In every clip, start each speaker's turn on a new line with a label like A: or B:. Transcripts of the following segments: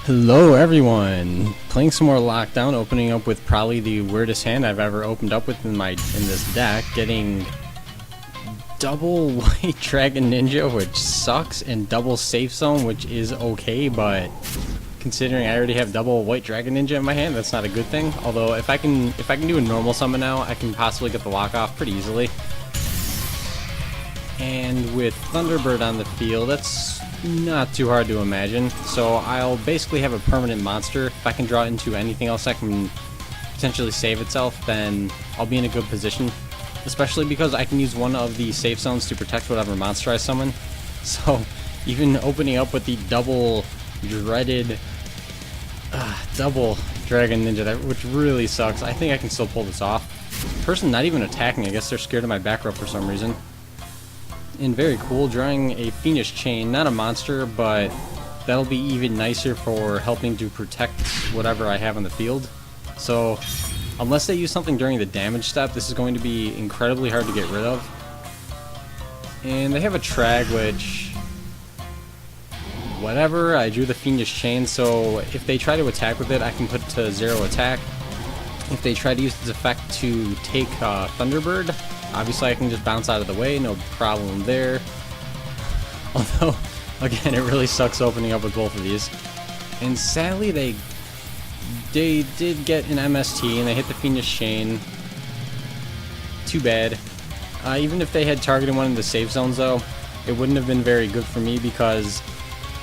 A: Hello everyone! Playing some more LockDown, opening up with probably the weirdest hand I've ever opened up with in this deck, getting double White Dragon Ninja, which sucks, and double Safe Zone, which is okay, but considering I already have double White Dragon Ninja in my hand, that's not a good thing. Although if I can do a normal summon now, I can possibly get the lock off pretty easily. And with Thunderbird on the field, that's not too hard to imagine. So I'll basically have a permanent monster. If I can draw it into anything else that can potentially save itself, then I'll be in a good position. Especially because I can use one of the safe zones to protect whatever monster I summon. So even opening up with the double dreaded double Dragon Ninja, which really sucks, I think I can still pull this off. Person not even attacking, I guess they're scared of my back row for some reason. And very cool, drawing a Fiendish Chain, not a monster, but that'll be even nicer for helping to protect whatever I have on the field. So, unless they use something during the damage step, this is going to be incredibly hard to get rid of. And they have a Trag, which... whatever, I drew the Fiendish Chain, so if they try to attack with it, I can put it to 0 attack. If they try to use this effect to take Thunderbird, obviously I can just bounce out of the way, no problem there. Although, again, it really sucks opening up with both of these. And sadly, they did get an MST, and they hit the Fiendish Chain. Too bad. Even if they had targeted one of the safe zones, though, it wouldn't have been very good for me, because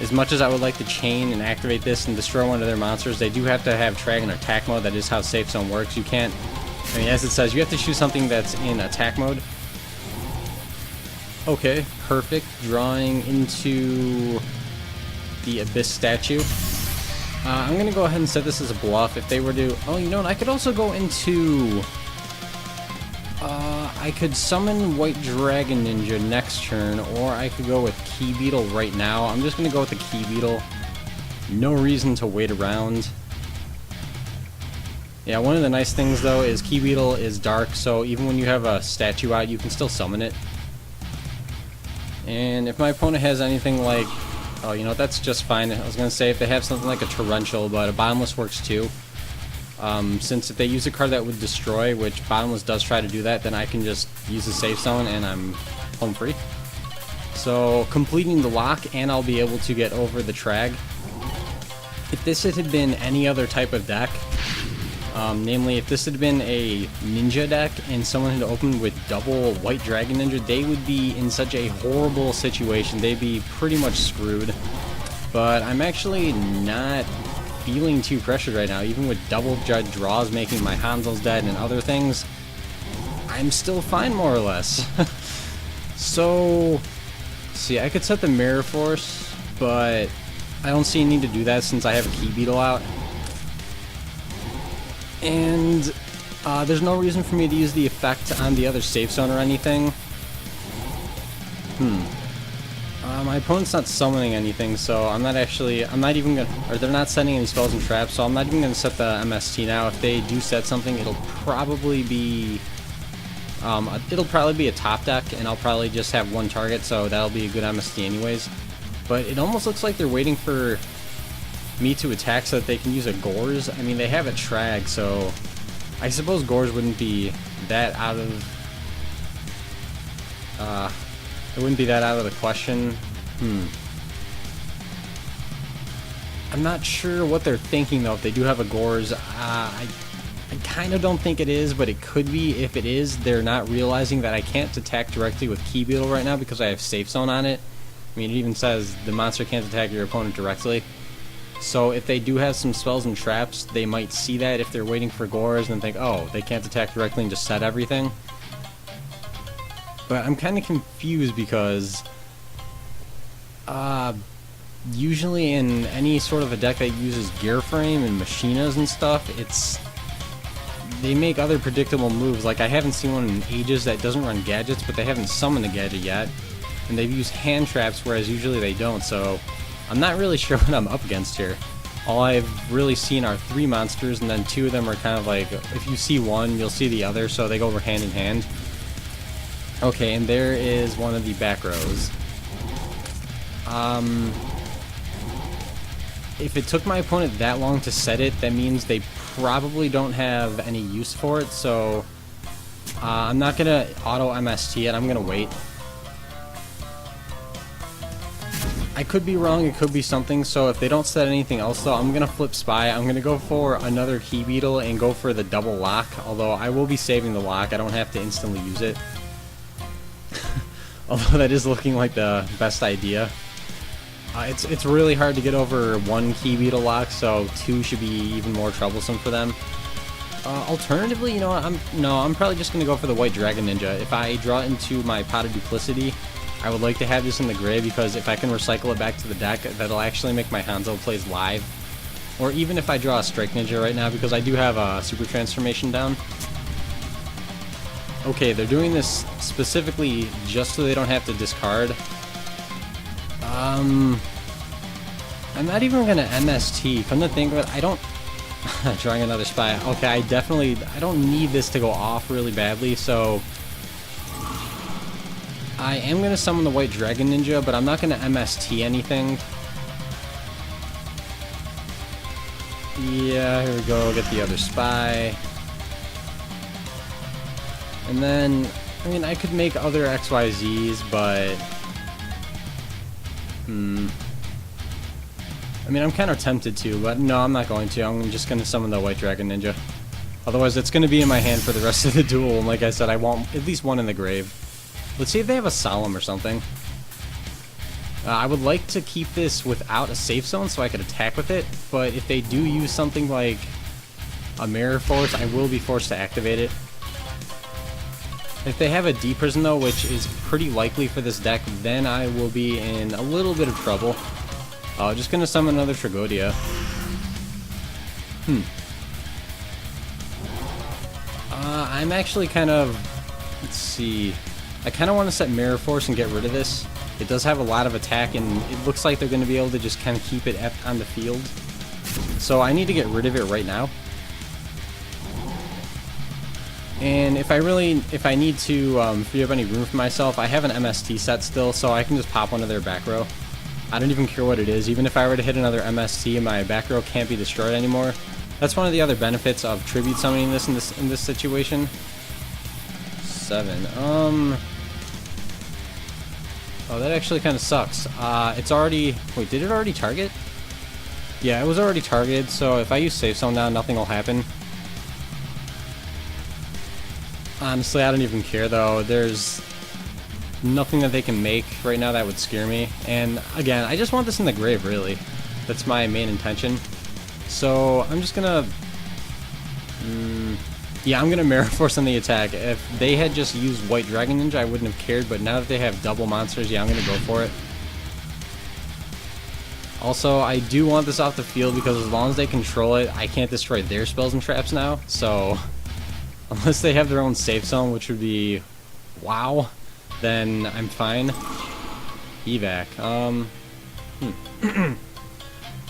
A: as much as I would like to chain and activate this and destroy one of their monsters, they do have to have Trag in attack mode. That is how safe zone works. You can't... I mean, as it says, you have to choose something that's in attack mode. Okay, perfect. Drawing into the Abyss statue. I'm going to go ahead and set this as a bluff. If they were to... oh, you know what? I could also go into... I could summon White Dragon Ninja next turn, or I could go with Key Beetle right now. I'm just going to go with the Key Beetle. No reason to wait around. Yeah, one of the nice things, though, is Key Beetle is dark, so even when you have a statue out, you can still summon it. And if my opponent has anything like... oh, you know, that's just fine. I was going to say if they have something like a Torrential, but a Bottomless works too. Since if they use a card that would destroy, which Bottomless does try to do that, then I can just use the safe zone and I'm home free. So, completing the lock, and I'll be able to get over the Trag. If this had been any other type of deck... namely, if this had been a ninja deck and someone had opened with double White Dragon Ninja, they would be in such a horrible situation. They'd be pretty much screwed. But I'm actually not feeling too pressured right now. Even with double draws making my Hanzo's dead and other things, I'm still fine more or less. So, see, I could set the Mirror Force, but I don't see a need to do that since I have a Key Beetle out. And there's no reason for me to use the effect on the other safe zone or anything. My opponent's not summoning anything, so I'm not even gonna, or they're not setting any spells and traps, so I'm not even gonna set the MST now. If they do set something, it'll probably be a top deck, and I'll probably just have one target, so that'll be a good MST anyways. But it almost looks like they're waiting for me to attack so that they can use a Gores. I mean, they have a Trag, so I suppose Gores wouldn't be that out of the question. I'm not sure what they're thinking though. If they do have a Gores, I kind of don't think it is, but it could be. If it is, they're not realizing that I can't attack directly with Key Beetle right now because I have safe zone on it. I mean, it even says the monster can't attack your opponent directly. So if they do have some spells and traps, they might see that if they're waiting for Gores and think, oh, they can't attack directly and just set everything. But I'm kind of confused because usually in any sort of a deck that uses Gear Frame and Machinas and stuff, they make other predictable moves. Like I haven't seen one in ages that doesn't run gadgets, but they haven't summoned a gadget yet. And they've used hand traps, whereas usually they don't, so I'm not really sure what I'm up against here. All I've really seen are 3 monsters, and then 2 of them are kind of like, if you see one, you'll see the other, so they go over hand in hand. Okay, and there is one of the back rows. if it took my opponent that long to set it, that means they probably don't have any use for it, so I'm not going to auto MST it, I'm going to wait. I could be wrong, it could be something, so if they don't set anything else though, I'm going to flip Spy. I'm going to go for another Key Beetle and go for the double lock, although I will be saving the lock, I don't have to instantly use it. Although that is looking like the best idea. It's really hard to get over one Key Beetle lock, so two should be even more troublesome for them. Alternatively, you know what, I'm probably just going to go for the White Dragon Ninja. If I draw into my Pot of Duplicity, I would like to have this in the grave, because if I can recycle it back to the deck, that'll actually make my Hanzo plays live. Or even if I draw a Strike Ninja right now, because I do have a Super Transformation down. Okay, they're doing this specifically just so they don't have to discard. I'm not even gonna MST. Come to think of it, I don't... Drawing another Spy. Okay, I don't need this to go off really badly, so... I am gonna summon the White Dragon Ninja, but I'm not gonna MST anything. Yeah, here we go, get the other Spy. And then, I mean, I could make other XYZs, but... I mean, I'm kind of tempted to, but no, I'm not going to. I'm just going to summon the White Dragon Ninja. Otherwise, it's going to be in my hand for the rest of the duel, and like I said, I want at least one in the grave. Let's see if they have a Solemn or something. I would like to keep this without a safe zone so I could attack with it, but if they do use something like a Mirror Force, I will be forced to activate it. If they have a D-Prison though, which is pretty likely for this deck, then I will be in a little bit of trouble. Just gonna summon another Tragodia. I'm actually kind of... Let's see... I kind of want to set Mirror Force and get rid of this. It does have a lot of attack, and it looks like they're going to be able to just kind of keep it on the field. So I need to get rid of it right now. And if I need to free up any room for myself, I have an MST set still, so I can just pop one of their back row. I don't even care what it is. Even if I were to hit another MST, my back row can't be destroyed anymore. That's one of the other benefits of tribute summoning this in this situation. 7. Oh, that actually kind of sucks. It's already... Wait, did it already target? Yeah, it was already targeted, so if I use Safe Zone now, nothing will happen. Honestly, I don't even care, though. There's nothing that they can make right now that would scare me. And, again, I just want this in the grave, really. That's my main intention. So, I'm just gonna... yeah, I'm gonna Mirror Force on the attack. If they had just used White Dragon Ninja, I wouldn't have cared, but now that they have double monsters, yeah, I'm gonna go for it. Also, I do want this off the field because as long as they control it, I can't destroy their spells and traps now, so... Unless they have their own safe zone, which would be... wow, then I'm fine. Evac.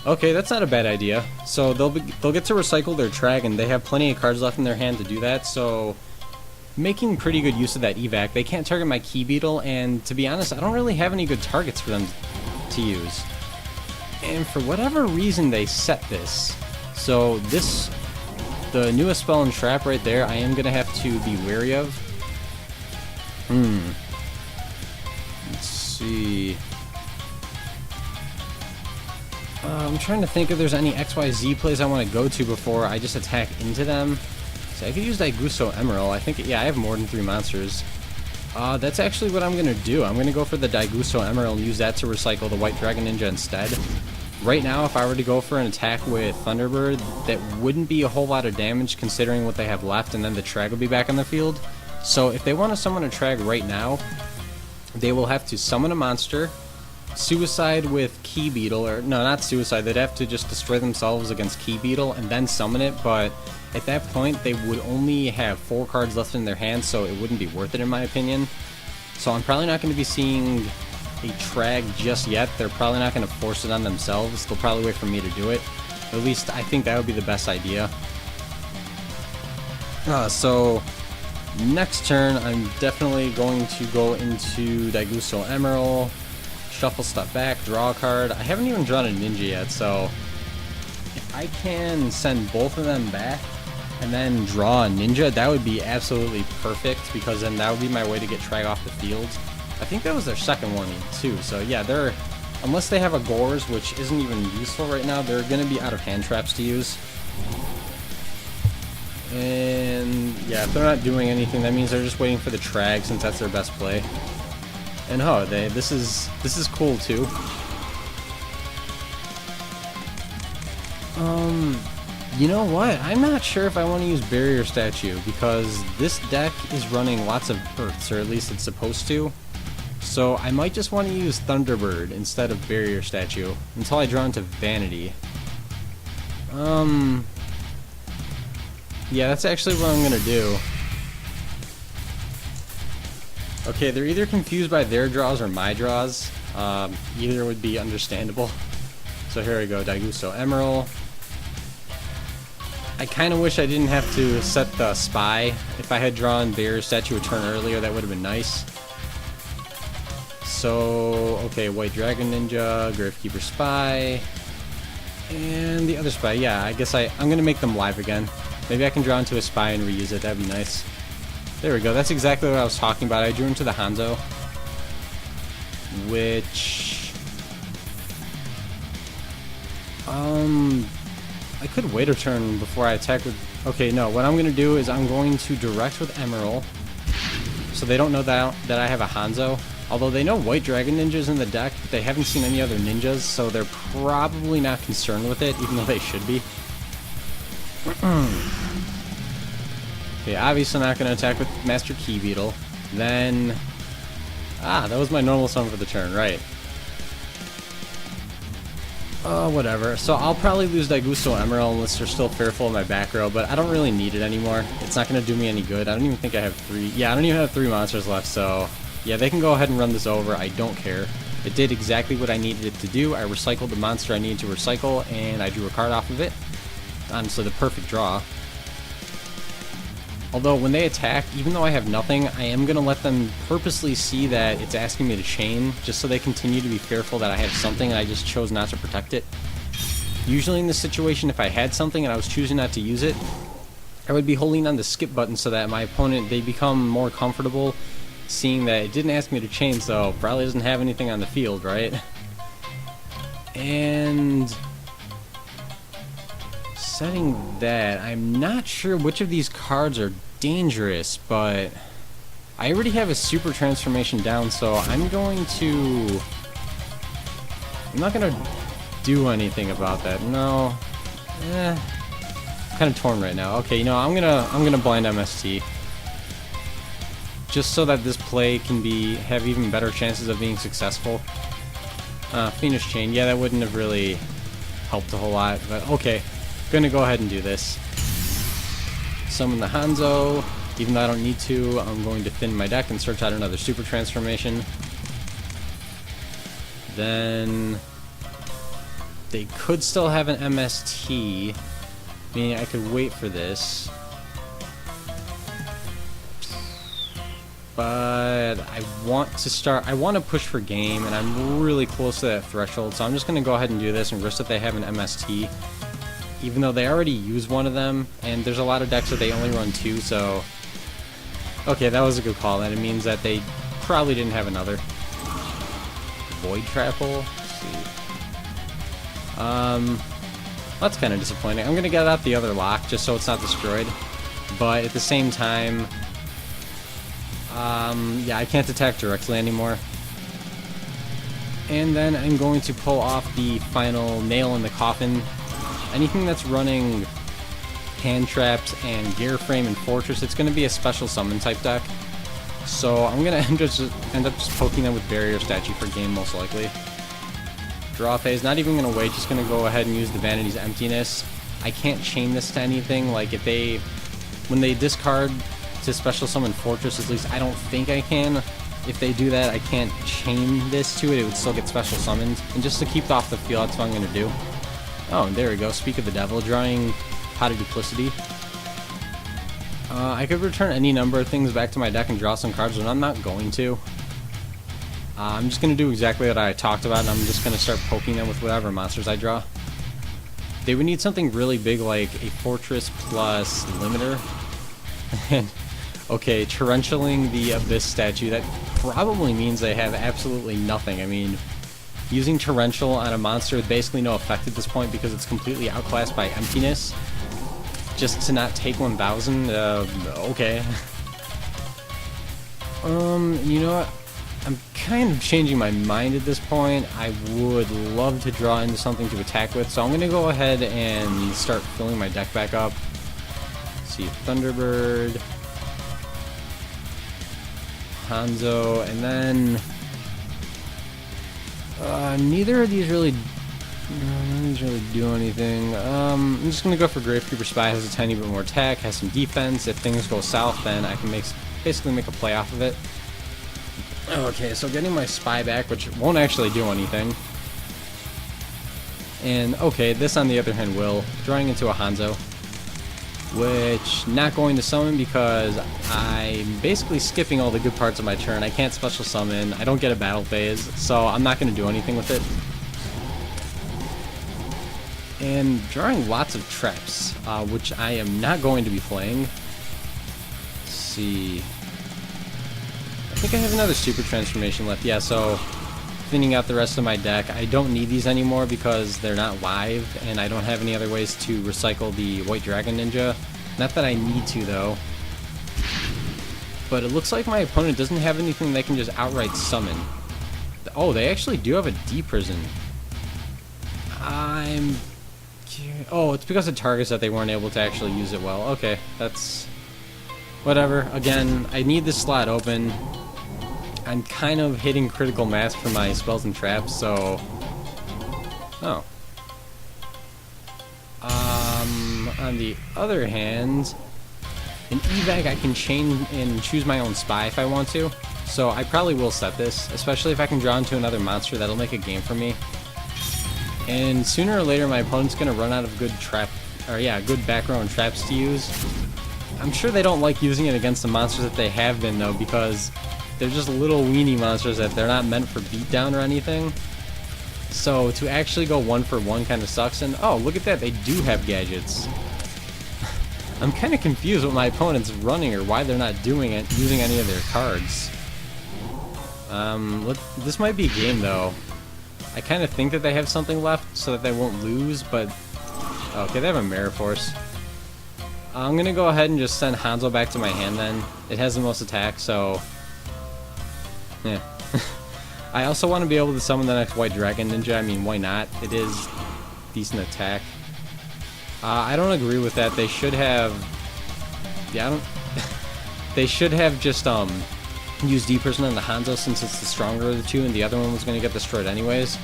A: Okay, that's not a bad idea. So they'll get to recycle their Dragon. They have plenty of cards left in their hand to do that, so making pretty good use of that evac. They can't target my Key Beetle, and to be honest, I don't really have any good targets for them to use. And for whatever reason, they set this. So this, the newest spell and trap right there, I am gonna have to be wary of. Let's see. I'm trying to think if there's any XYZ plays I want to go to before I just attack into them. So I could use Ygopro Emerald. I think, yeah, I have more than 3 monsters. That's actually what I'm going to do. I'm going to go for the Ygopro Emerald and use that to recycle the White Dragon Ninja instead. Right now, if I were to go for an attack with Thunderbird, that wouldn't be a whole lot of damage considering what they have left, and then the Trag will be back on the field. So if they want to summon a Trag right now, they will have to summon a monster, Suicide with Key Beetle, or no, not Suicide, they'd have to just destroy themselves against Key Beetle and then summon it, but at that point they would only have 4 cards left in their hand, so it wouldn't be worth it in my opinion. So I'm probably not going to be seeing a Trag just yet. They're probably not going to force it on themselves. They'll probably wait for me to do it. At least I think that would be the best idea. So next turn I'm definitely going to go into Ygopro Emerald, shuffle stuff back, draw a card. I haven't even drawn a ninja yet, so I can send both of them back and then draw a ninja, that would be absolutely perfect, because then that would be my way to get Trag off the field. I think that was their second warning too, so yeah, they're, unless they have a Gores, which isn't even useful right now, they're going to be out of hand traps to use. And yeah, if they're not doing anything, that means they're just waiting for the Trag, since that's their best play. And oh, this is cool too. You know what? I'm not sure if I want to use Barrier Statue, because this deck is running lots of Earths, or at least it's supposed to. So I might just want to use Thunderbird instead of Barrier Statue until I draw into Vanity. Yeah, that's actually what I'm gonna do. Okay, they're either confused by their draws or my draws. Either would be understandable. So here we go, Daigusto Emerald. I kind of wish I didn't have to set the Spy. If I had drawn Barrier Statue a turn earlier, that would have been nice. So, okay, White Dragon Ninja, Gravekeeper Spy, and the other Spy. Yeah, I guess I'm going to make them live again. Maybe I can draw into a Spy and reuse it. That'd be nice. There we go. That's exactly what I was talking about. I drew into the Hanzo, which... I could wait a turn before I attack with... Okay, no, what I'm going to do is I'm going to direct with Emerald, so they don't know that I have a Hanzo. Although they know White Dragon Ninja's in the deck, but they haven't seen any other ninjas, so they're probably not concerned with it, even though they should be. Okay, obviously not going to attack with Master Key Beetle. Then... Ah, that was my normal summon for the turn, right. Whatever. So I'll probably lose Daigusto Emerald unless they're still fearful of my back row, but I don't really need it anymore. It's not going to do me any good. I don't even think I have 3... Yeah, I don't even have 3 monsters left, so... Yeah, they can go ahead and run this over. I don't care. It did exactly what I needed it to do. I recycled the monster I needed to recycle, and I drew a card off of it. Honestly, the perfect draw. Although, when they attack, even though I have nothing, I am going to let them purposely see that it's asking me to chain, just so they continue to be fearful that I have something and I just chose not to protect it. Usually in this situation, if I had something and I was choosing not to use it, I would be holding on the skip button so that my opponent, they become more comfortable seeing that it didn't ask me to chain, so probably doesn't have anything on the field, right? And... setting that, I'm not sure which of these cards are dangerous, but I already have a super transformation down, so I'm not going to do anything about that. No. I'm kind of torn right now. Okay, you know, I'm gonna blind MST. Just so that this play can have even better chances of being successful. Phoenix Chain, yeah, that wouldn't have really helped a whole lot, but okay. Gonna go ahead and do this. Summon the Hanzo. Even though I don't need to, I'm going to thin my deck and search out another super transformation. Then they could still have an MST, meaning I could wait for this. But I want to push for game, and I'm really close to that threshold, so I'm just going to go ahead and do this and risk that they have an MST. Even though they already use one of them, and there's a lot of decks that they only run 2, so... Okay, that was a good call, and it means that they probably didn't have another. Void Trapple? Let's see. That's kind of disappointing. I'm going to get out the other lock, just so it's not destroyed. But at the same time... yeah, I can't attack directly anymore. And then I'm going to pull off the final nail in the coffin. Anything that's running hand traps and gear frame and fortress, it's going to be a special summon type deck. So I'm going to end up just poking them with Barrier Statue for game most likely. Draw phase, not even going to wait, just going to go ahead and use the Vanity's Emptiness. I can't chain this to anything. Like when they discard to special summon fortress, at least I don't think I can. If they do that, I can't chain this to it, it would still get special summoned. And just to keep it off the field, that's what I'm going to do. Oh, and there we go. Speak of the devil, drawing Pot of Duplicity. I could return any number of things back to my deck and draw some cards, but I'm not going to. I'm just going to do exactly what I talked about, and I'm just going to start poking them with whatever monsters I draw. They would need something really big like a fortress plus limiter. And okay, torrentialing the Abyss statue, that probably means they have absolutely nothing. I mean, using torrential on a monster with basically no effect at this point because it's completely outclassed by emptiness, just to not take 1,000, okay. You know what? I'm kind of changing my mind at this point. I would love to draw into something to attack with, so I'm going to go ahead and start filling my deck back up. Let's see, Thunderbird, Hanzo, and then neither of these really do anything. I'm just going to go for Gravekeeper Spy. Has a tiny bit more attack, has some defense. If things go south, then I can basically make a play off of it. Okay, so getting my Spy back, which won't actually do anything. And, okay, this on the other hand will. Drawing into a Hanzo, which not going to summon because I'm basically skipping all the good parts of my turn. I can't special summon, I don't get a battle phase, so I'm not going to do anything with it. And drawing lots of traps, which I am not going to be playing. Let's see. I think I have another super transformation left. Yeah, so thinning out the rest of my deck. I don't need these anymore because they're not live, and I don't have any other ways to recycle the White Dragon Ninja. Not that I need to, though. But it looks like my opponent doesn't have anything they can just outright summon. Oh, they actually do have a D-Prison. Oh, it's because it targets that they weren't able to actually use it well. Okay, that's whatever. Again, I need this slot open. I'm kind of hitting critical mass for my spells and traps, so... Oh. On the other hand, in evac I can chain and choose my own Spy if I want to. So I probably will set this, especially if I can draw into another monster. That'll make a game for me. And sooner or later my opponent's gonna run out of good good back row and traps to use. I'm sure they don't like using it against the monsters that they have been, though, because they're just little weenie monsters that they're not meant for beatdown or anything. So to actually go 1-for-1 kind of sucks. And oh, look at that, they do have gadgets. I'm kind of confused what my opponent's running or why they're not doing it, using any of their cards. This might be a game, though. I kind of think that they have something left so that they won't lose, but... Okay, they have a Mirror Force. I'm going to go ahead and just send Hanzo back to my hand then. It has the most attack, so... Yeah. I also want to be able to summon the next White Dragon Ninja. I mean, why not? It is decent attack. I don't agree with that. They should have... Yeah, I don't... They should have just, used D-Person on the Hanzo since it's the stronger of the two, and the other one was going to get destroyed anyways.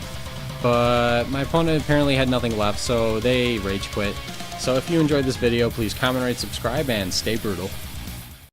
A: But my opponent apparently had nothing left, so they rage quit. So if you enjoyed this video, please comment, rate, subscribe, and stay brutal.